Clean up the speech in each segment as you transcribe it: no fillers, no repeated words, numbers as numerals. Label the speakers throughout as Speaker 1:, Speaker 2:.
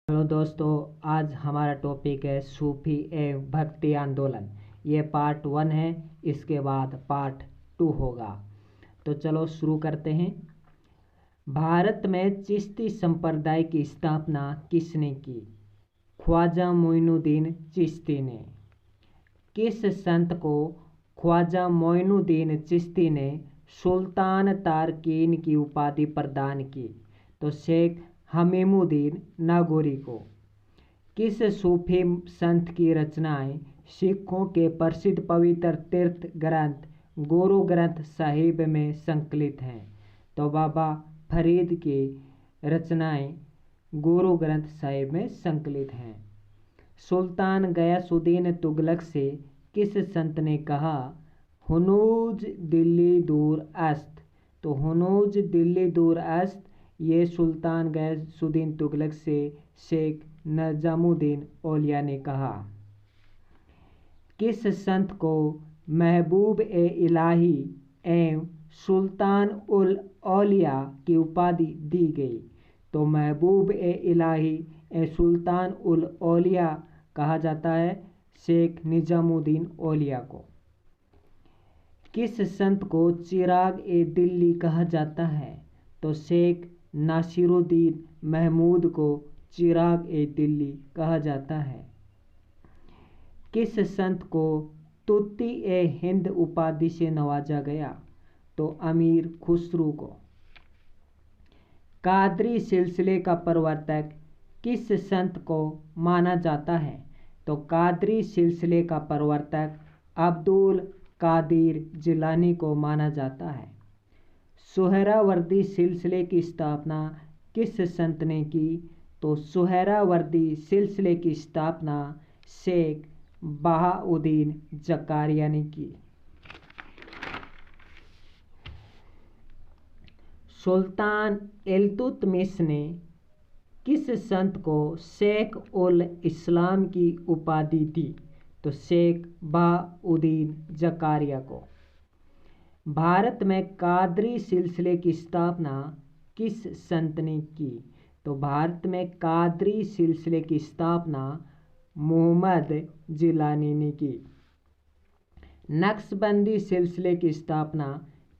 Speaker 1: Hello दोस्तों, आज हमारा टॉपिक है सूफी एवं भक्ति आंदोलन। ये पार्ट 1 है, इसके बाद पार्ट 2 होगा। तो चलो शुरू करते हैं। भारत में चिश्ती संप्रदाय की स्थापना किसने की? ख्वाजा मोइनुद्दीन चिश्ती ने। किस संत को ख्वाजा मोइनुद्दीन चिश्ती ने सुल्तान तारकीन की उपाधि प्रदान की? तो शेख हमीमुद्दीन नागौरी को। किस सूफी संत की रचनाएं सिखों के प्रसिद्ध पवित्र तीर्थ ग्रंथ गुरु ग्रंथ साहिब में संकलित हैं? तो बाबा फरीद की रचनाएं गुरु ग्रंथ साहिब में संकलित हैं। सुल्तान गयासुद्दीन तुगलक से किस संत ने कहा, हुनूज दिल्ली दूर अस्त? तो हुनूज दिल्ली दूर अस्त ये सुल्तान गयासुद्दीन तुगलक से शेख नजामुद्दीन औलिया ने कहा। किस संत को महबूब ए इलाही एवं सुल्तान उल औलिया की उपाधि दी गई? तो महबूब ए इलाही ए सुल्तान उल औलिया कहा जाता है शेख निजामुद्दीन औलिया को। किस संत को चिराग ए दिल्ली कहा जाता है? तो शेख नासिरुद्दीन महमूद को चिराग ए दिल्ली कहा जाता है। किस संत को तुत्ती ए हिंद उपाधि से नवाजा गया? तो अमीर खुसरू को। कादरी सिलसिले का प्रवर्तक किस संत को माना जाता है? तो कादरी सिलसिले का प्रवर्तक अब्दुल कादिर जिलानी को माना जाता है। सुहरावर्दी सिलसिले की स्थापना किस संत ने की? तो सुहरावर्दी सिलसिले की स्थापना शेख बहाउद्दीन जकारिया ने की। सुल्तान इल्तुतमिश ने किस संत को शेख उल इस्लाम की उपाधि दी? तो शेख बहाउद्दीन जकारिया को। भारत में कादरी सिलसिले की स्थापना किस संत ने की? तो भारत में कादरी सिलसिले की स्थापना मोहम्मद जिलानी ने की। नक्शबंदी सिलसिले की स्थापना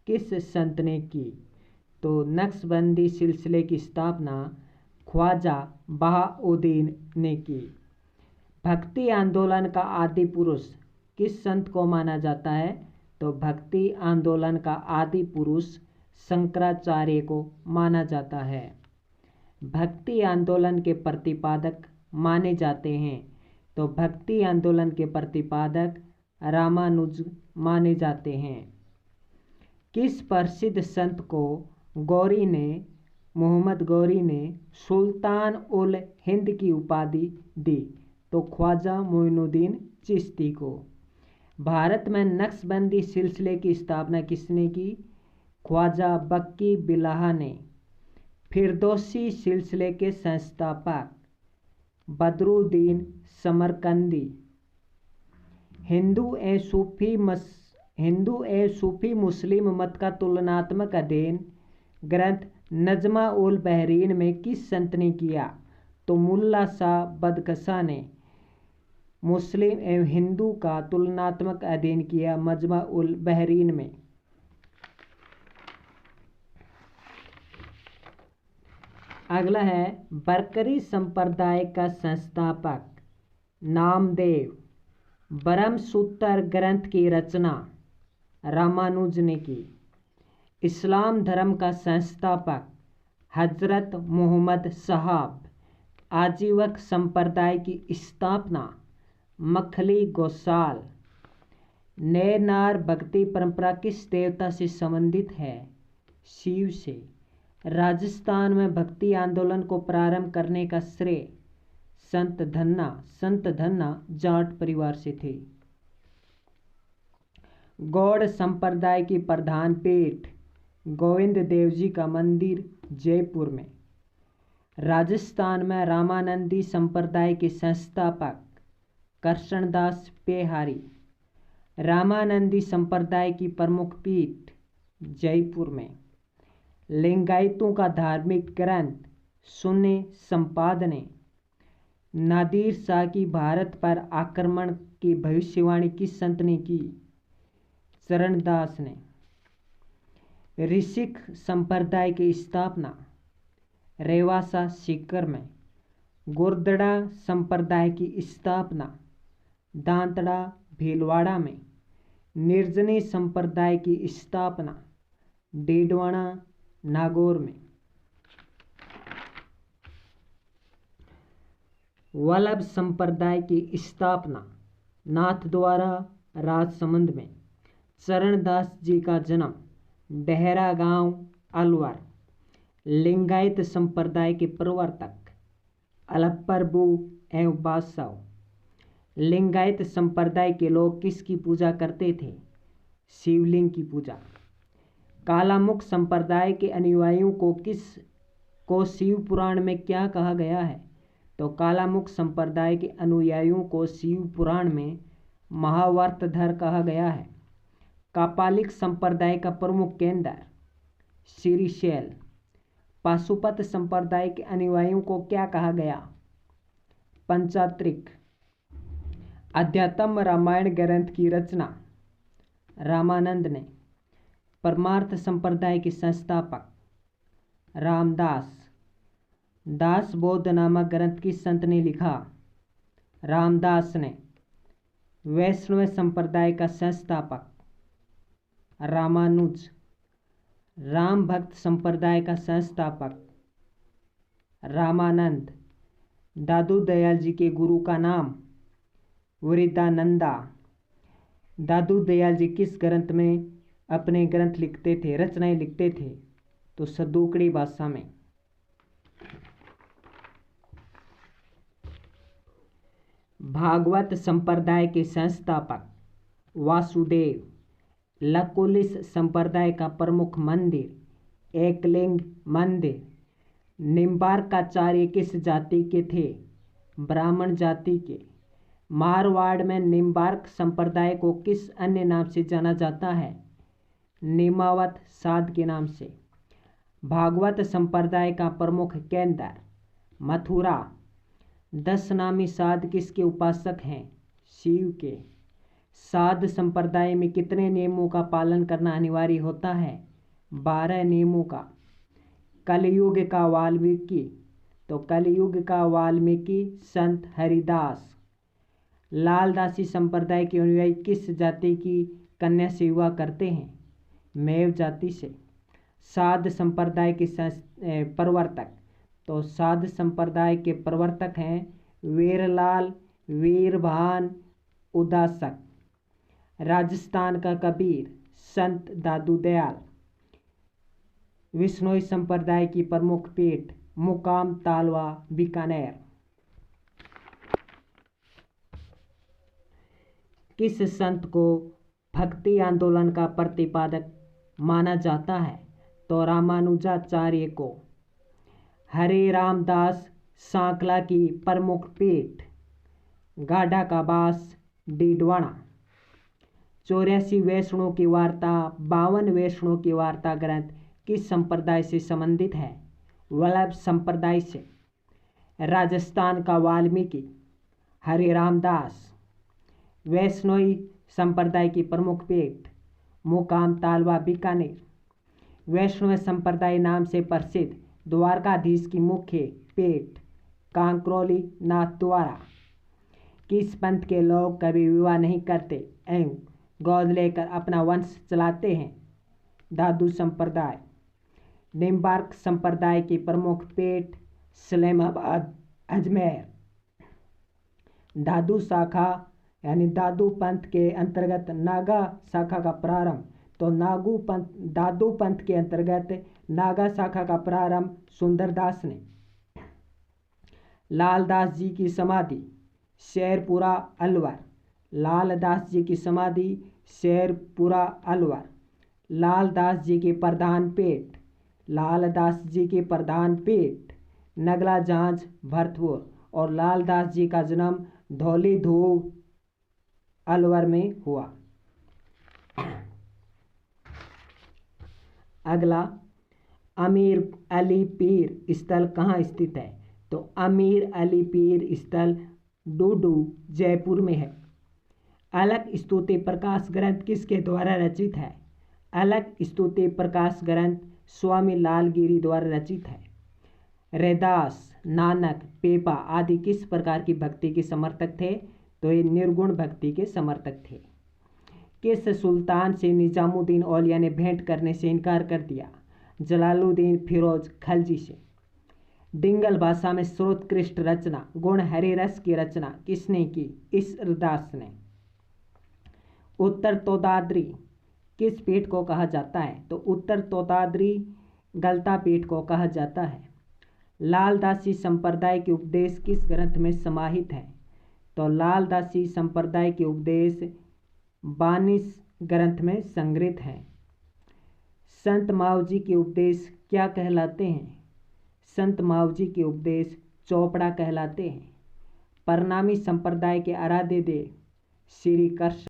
Speaker 1: किस संत ने की? तो नक्शबंदी सिलसिले की स्थापना ख्वाजा बहाउद्दीन ने की। भक्ति आंदोलन का आदि पुरुष किस संत को माना जाता है? तो भक्ति आंदोलन का आदि पुरुष शंकराचार्य को माना जाता है। भक्ति आंदोलन के प्रतिपादक माने जाते हैं? तो भक्ति आंदोलन के प्रतिपादक रामानुज माने जाते हैं। किस प्रसिद्ध संत को मोहम्मद गौरी ने सुल्तान उल हिंद की उपाधि दी? तो ख्वाजा मोइनुद्दीन चिश्ती को। भारत में नक्शबंदी सिलसिले की स्थापना किसने की? ख्वाजा बक्की बिलाहा ने। फिरदौसी सिलसिले के संस्थापक बदरुद्दीन समरकंदी। हिंदू ए सूफी मुस्लिम मत का तुलनात्मक अध्ययन ग्रंथ नजमा उल बहरीन में किस संत ने किया? तो मुल्ला शाह बदकशा ने मुस्लिम एवं हिंदू का तुलनात्मक अध्ययन किया मजमा उल बहरीन में। अगला है बरकरी संप्रदाय का संस्थापक नामदेव। ब्रह्मसूत्र ग्रंथ की रचना रामानुज ने की। इस्लाम धर्म का संस्थापक हजरत मोहम्मद साहब। आजीवक संप्रदाय की स्थापना मखली गोसाल। नैनार भक्ति परंपरा किस देवता से संबंधित है? शिव से। राजस्थान में भक्ति आंदोलन को प्रारंभ करने का श्रेय संत धन्ना जाट परिवार से थे। गौड़ संप्रदाय की प्रधान पीठ गोविंद देव जी का मंदिर जयपुर में। राजस्थान में रामानंदी संप्रदाय के संस्थापक कृष्णदास पेहारी। रामानंदी संप्रदाय की प्रमुख पीठ जयपुर में। लिंगायतों का धार्मिक ग्रंथ सुन्ने संपादने। नादिर शाह की भारत पर आक्रमण की भविष्यवाणी किस संत ने की? चरणदास ने। ऋषिक संप्रदाय की स्थापना रेवासा सीकर में। गोरदड़ा संप्रदाय की स्थापना दांतड़ा भीलवाड़ा में। निर्जनी संप्रदाय की स्थापना डीडवाना नागौर में। वल्लभ संप्रदाय की स्थापना नाथद्वारा राजसमंद में। चरणदास जी का जन्म डेहरा गांव अलवर। लिंगायत संप्रदाय के प्रवर्तक अलप्रभु एवं बादशाह। लिंगायत संप्रदाय के लोग किसकी पूजा करते थे? शिवलिंग की पूजा। कालामुख संप्रदाय के अनुयायियों को शिव पुराण में क्या कहा गया है? तो कालामुख संप्रदाय के अनुयायियों को शिव पुराण में महावर्तधर कहा गया है। कापालिक संप्रदाय का प्रमुख केंद्र श्रीशैल। पाशुपत संप्रदाय के अनुयायियों को क्या कहा गया? पंचात्रिक। अध्यात्म रामायण ग्रंथ की रचना रामानंद ने। परमार्थ संप्रदाय के संस्थापक रामदास। दास बोध नामक ग्रंथ किस संत ने लिखा? रामदास ने। वैष्णव संप्रदाय का संस्थापक रामानुज। राम भक्त संप्रदाय का संस्थापक रामानंद। दादू दयाल जी के गुरु का नाम वृद्धानंदा। दादू दयाल जी किस ग्रंथ में अपने ग्रंथ लिखते थे, रचनाएं लिखते थे? तो सदूकड़ी भाषा में। भागवत संप्रदाय के संस्थापक वासुदेव। लकुलिश संप्रदाय का प्रमुख मंदिर एकलिंग मंदिर। निम्बार्काचार्य किस जाति के थे? ब्राह्मण जाति के। मारवाड़ में निम्बार्क संप्रदाय को किस अन्य नाम से जाना जाता है? निमावत साध के नाम से। भागवत संप्रदाय का प्रमुख केंद्र मथुरा। 10 नामी साध किसके उपासक हैं? शिव के। साध संप्रदाय में कितने नियमों का पालन करना अनिवार्य होता है? 12 नियमों का। कलयुग का वाल्मीकि। तो कलयुग का वाल्मीकि संत हरिदास। लालदासी संप्रदाय के अनुयायी किस जाति की कन्या से विवाह करते हैं? मैव जाति से। साध संप्रदाय के प्रवर्तक। तो साध संप्रदाय के प्रवर्तक हैं वीरलाल वीरभान उदासक। राजस्थान का कबीर संत दादू दयाल। विश्नोई संप्रदाय की प्रमुख पीठ मुकाम तालवा बीकानेर। किस संत को भक्ति आंदोलन का प्रतिपादक माना जाता है? तो रामानुजाचार्य को। हरे रामदास सांकला की प्रमुख पीठ गाढ़ा का बास डीडवाना। 84 वैष्णों की वार्ता 52 वैष्णों की वार्ता ग्रंथ किस संप्रदाय से संबंधित है? वल्लभ संप्रदाय से। राजस्थान का वाल्मीकि हरे रामदास। वैष्णोई संप्रदाय की प्रमुख पीठ मुकाम तालवा बीकानेर। वैष्णव संप्रदाय नाम से प्रसिद्ध द्वारकाधीश की मुख्य पीठ कांकरोली नाथ द्वारा। किस पंथ के लोग कभी विवाह नहीं करते एवं गोद लेकर अपना वंश चलाते हैं? दादू संप्रदाय। निम्बार्क संप्रदाय की प्रमुख पीठ सलेमाबाद अजमेर। दादू शाखा यानी दादू पंथ के अंतर्गत नागा शाखा का प्रारंभ। तो दादू पंथ के अंतर्गत नागा शाखा का प्रारंभ सुंदरदास ने। लालदास जी की समाधि शेरपुरा अलवर। लालदास जी की समाधि शेरपुरा अलवर। लालदास जी की प्रधान पीठ लालदास जी की प्रधान पीठ नगला जांच भरतपुर। और लालदास जी का जन्म धौली धूब अलवर में हुआ। अगला अमीर अली पीर स्थल कहाँ स्थित है? तो अमीर अली पीर स्थल डूडू जयपुर में है। अलग स्तुति प्रकाश ग्रंथ किसके द्वारा रचित है? अलग स्तुति प्रकाश ग्रंथ स्वामी लालगिरी द्वारा रचित है। रैदास, नानक, पेपा आदि किस प्रकार की भक्ति के समर्थक थे? तो ये निर्गुण भक्ति के समर्थक थे। किस सुल्तान से निजामुद्दीन औलिया ने भेंट करने से इनकार कर दिया? जलालुद्दीन फिरोज खलजी से। डिंगल भाषा में सर्वोत्कृष्ट रचना गुण हरिरस की रचना किसने की? ईश्वरदास ने। उत्तर तोदाद्री किस पीठ को कहा जाता है? तो उत्तर तोदाद्री गलता पीठ को कहा जाता है। लालदासी संप्रदाय के उपदेश किस ग्रंथ में समाहित है? तो लालदासी संप्रदाय के उपदेश बानिस ग्रंथ में संग्रहित है। संत मावजी के उपदेश क्या कहलाते हैं? संत मावजी के उपदेश चौपड़ा कहलाते हैं। परनामी संप्रदाय के आराध्य देव श्री कृष्ण